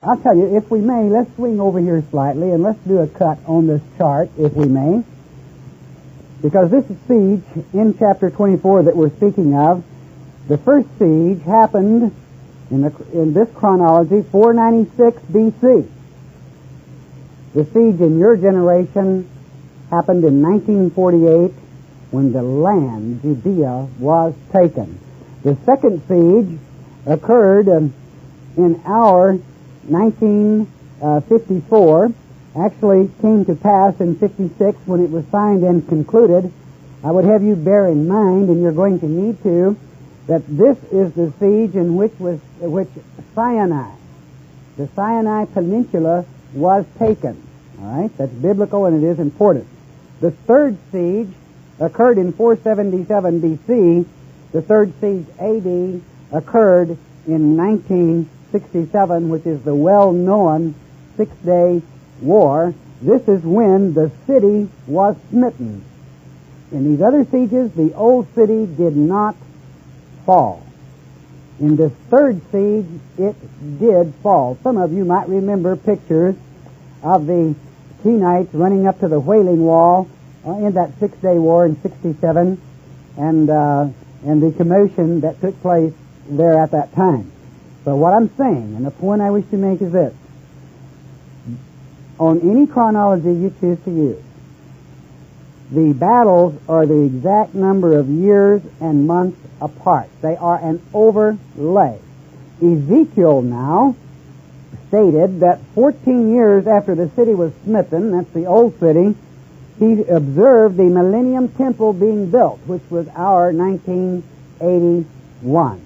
I'll tell you, if we may, let's swing over here slightly and let's do a cut on this chart, if we may. Because this siege in chapter 24 that we're speaking of, the first siege happened in this chronology, 496 B.C. The siege in your generation happened in 1948 when the land, Judea, was taken. The second siege occurred in our 1954, actually came to pass in 56 when it was signed and concluded. I would have you bear in mind, and you're going to need to, that this is the siege in which Sinai, the Sinai Peninsula, was taken. All right, that's biblical and it is important. The third siege occurred in 477 B.C. The third siege A.D. occurred in 1967, which is the well-known Six-Day War. This is when the city was smitten. In these other sieges, the old city did not fall. In this third siege, it did fall. Some of you might remember pictures of the Kenites running up to the Wailing Wall in that Six-Day War in 67, and the commotion that took place there at that time. So what I'm saying, and the point I wish to make is this: on any chronology you choose to use, the battles are the exact number of years and months apart. They are an overlay. Ezekiel now stated that 14 years after the city was smitten, that's the old city, he observed the Millennium Temple being built, which was our 1981.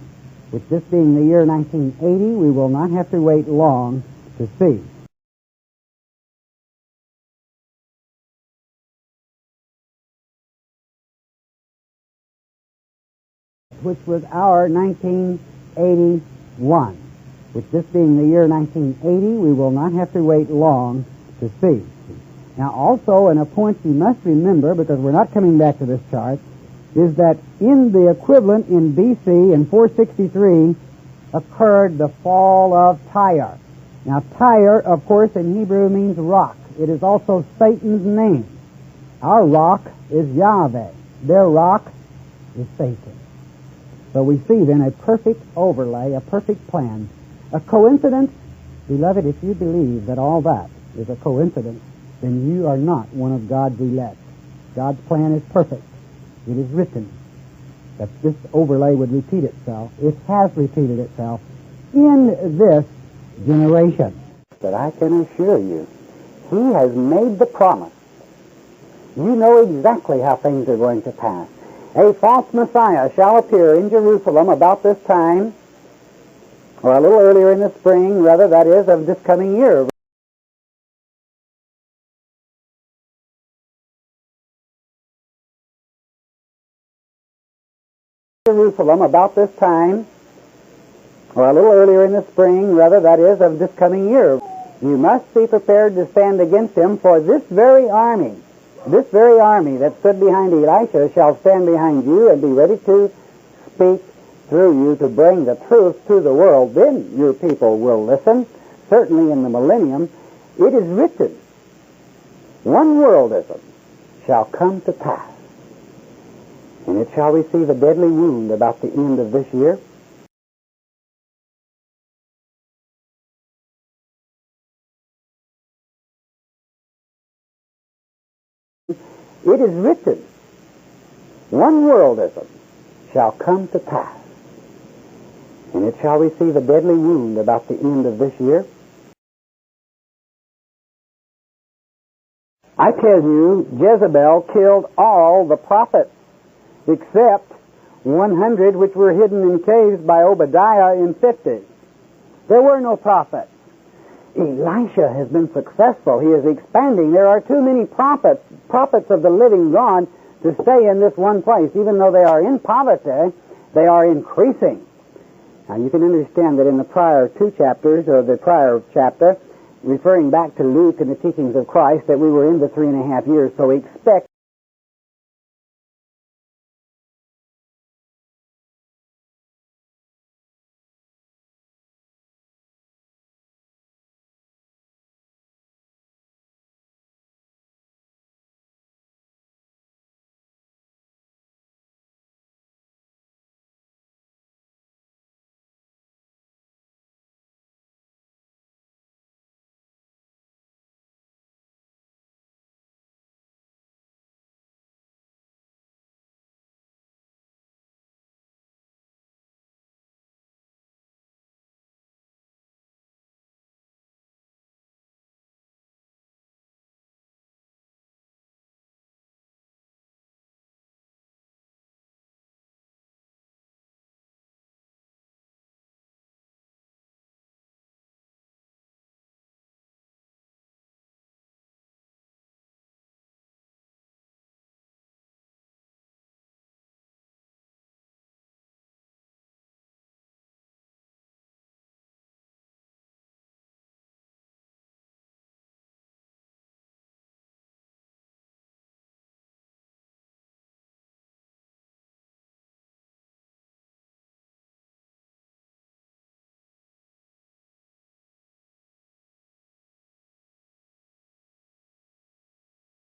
With this being the year 1980, we will not have to wait long to see. Which was our 1981. With this being the year 1980, we will not have to wait long to see. Now also, and a point you must remember, because we're not coming back to this chart, is that in the equivalent in B.C. in 463 occurred the fall of Tyre. Now Tyre, of course, in Hebrew means rock. It is also Satan's name. Our rock is Yahweh. Their rock is Satan. So we see then a perfect overlay, a perfect plan. A coincidence? Beloved, if you believe that all that is a coincidence, then you are not one of God's elect. God's plan is perfect. It is written that this overlay would repeat itself. It has repeated itself in this generation. But I can assure you, He has made the promise. You know exactly how things are going to pass. A false Messiah shall appear in Jerusalem about this time, or a little earlier in the spring, rather, that is, of this coming year. Jerusalem about this time, or a little earlier in the spring, rather, that is, of this coming year. You must be prepared to stand against him, for this very army that stood behind Elisha shall stand behind you and be ready to speak through you to bring the truth to the world. Then your people will listen. Certainly in the millennium, it is written, one worldism shall come to pass, and it shall receive a deadly wound about the end of this year. It is written, one worldism shall come to pass, and it shall receive a deadly wound about the end of this year. I tell you, Jezebel killed all the prophets except 100 which were hidden in caves by Obadiah in 50. There were no prophets. Elisha has been successful. He is expanding. There are too many prophets of the living God, to stay in this one place. Even though they are in poverty, they are increasing. Now you can understand that in the prior two chapters, or the prior chapter, referring back to Luke and the teachings of Christ, that we were in the 3.5 years, so expect